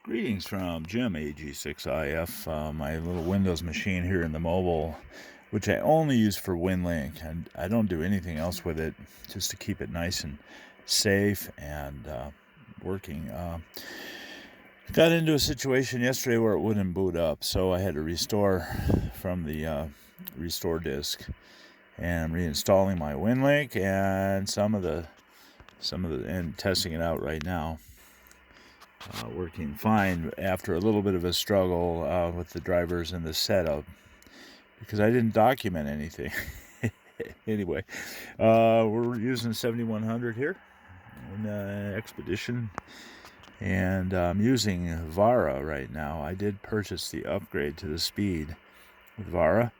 Greetings from Jim AG6IF, my little Windows machine here in the mobile, which I only use for Winlink, and I don't do anything else with it, just to keep it nice and safe and working. Got into a situation yesterday where it wouldn't boot up, so I had to restore from the restore disk, and I'm reinstalling my Winlink and and testing it out right now. Working fine after a little bit of a struggle with the drivers and the setup because I didn't document anything. Anyway, we're using 7100 here in Expedition, and I'm using Vara right now. I did purchase the upgrade to the speed with Vara,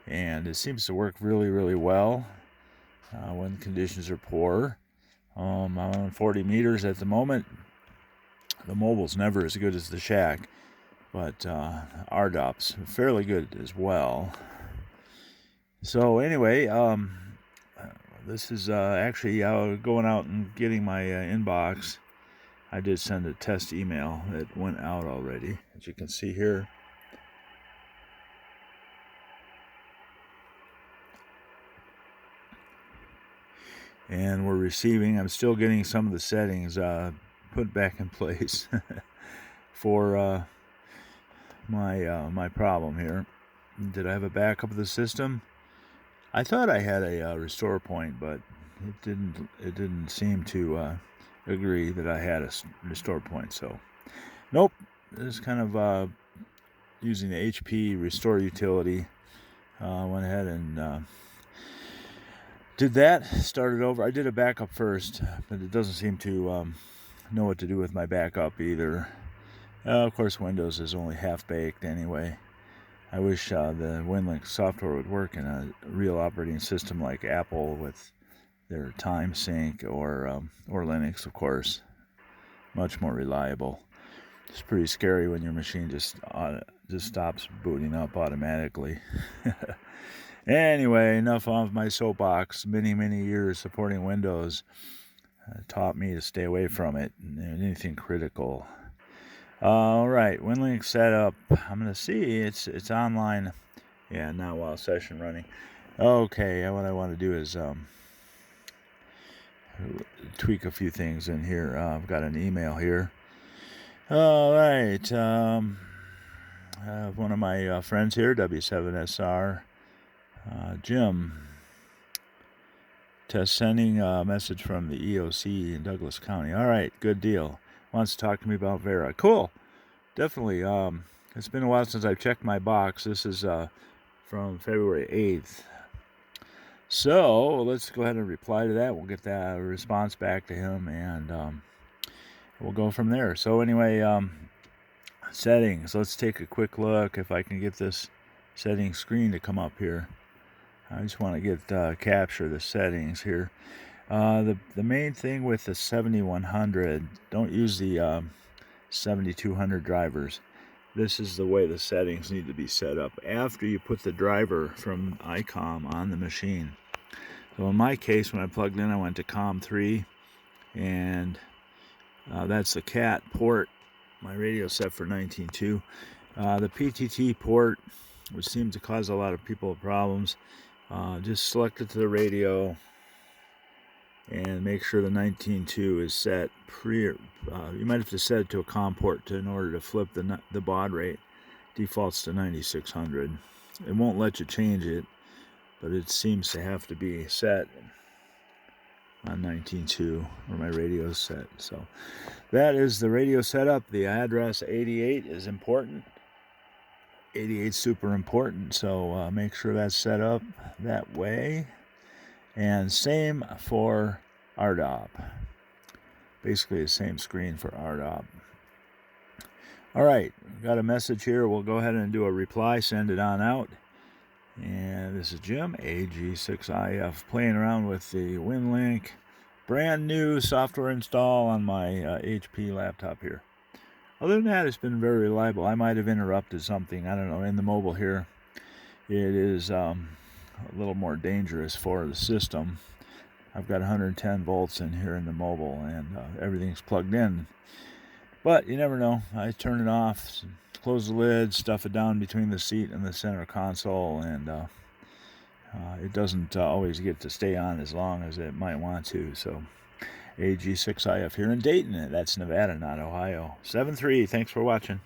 and it seems to work really, really well when conditions are poor. I'm on 40 meters at the moment. The mobile's never as good as the Shack, but RDOP's fairly good as well. So anyway, this is actually going out and getting my inbox. I did send a test email that went out already, as you can see here. And we're receiving, I'm still getting some of the settings put back in place for my problem here. Did I have a backup of the system? I thought I had a restore point, but it didn't seem to agree that I had a restore point. So nope, this is kind of using the HP restore utility. Went ahead and did that, started over. I did a backup first, but it doesn't seem to know what to do with my backup either. Of course, Windows is only half-baked anyway. I wish the Winlink software would work in a real operating system like Apple with their time sync or Linux, of course. Much more reliable. It's pretty scary when your machine just stops booting up automatically. Anyway, enough of my soapbox. Many years supporting Windows taught me to stay away from it and anything critical. All right, Winlink setup. I'm gonna see it's online. Yeah, now while session running. Okay, what I want to do is tweak a few things in here. I've got an email here. All right, I have one of my friends here, W7SR. Jim, test sending a message from the EOC in Douglas County. All right, good deal. Wants to talk to me about Vara. Cool, definitely. It's been a while since I've checked my box. This is from February 8th. So let's go ahead and reply to that. We'll get that response back to him, and we'll go from there. So anyway, settings. Let's take a quick look if I can get this settings screen to come up here. I just want to get capture the settings here. The main thing with the 7100, don't use the 7200 drivers. This is the way the settings need to be set up after you put the driver from ICOM on the machine. So in my case, when I plugged in, I went to COM3, and that's the CAT port. My radio set for 19.2. The PTT port, which seems to cause a lot of people problems. Just select it to the radio and make sure the 19.2 is set. You might have to set it to a COM port in order to flip the baud rate. Defaults to 9600. It won't let you change it, but it seems to have to be set on 19.2 where my radio is set. So that is the radio setup. The address 88 is important. 88 is super important, so make sure that's set up that way. And same for RDOP. Basically the same screen for RDOP. All right, got a message here. We'll go ahead and do a reply, send it on out. And this is Jim, AG6IF, playing around with the Winlink brand new software install on my HP laptop here. Other than that, it's been very reliable. I might have interrupted something, I don't know, in the mobile here. It is a little more dangerous for the system. I've got 110 volts in here in the mobile, and everything's plugged in. But you never know. I turn it off, close the lid, stuff it down between the seat and the center console, and it doesn't always get to stay on as long as it might want to. So AG6IF here in Dayton. That's Nevada, not Ohio. 7-3. Thanks for watching.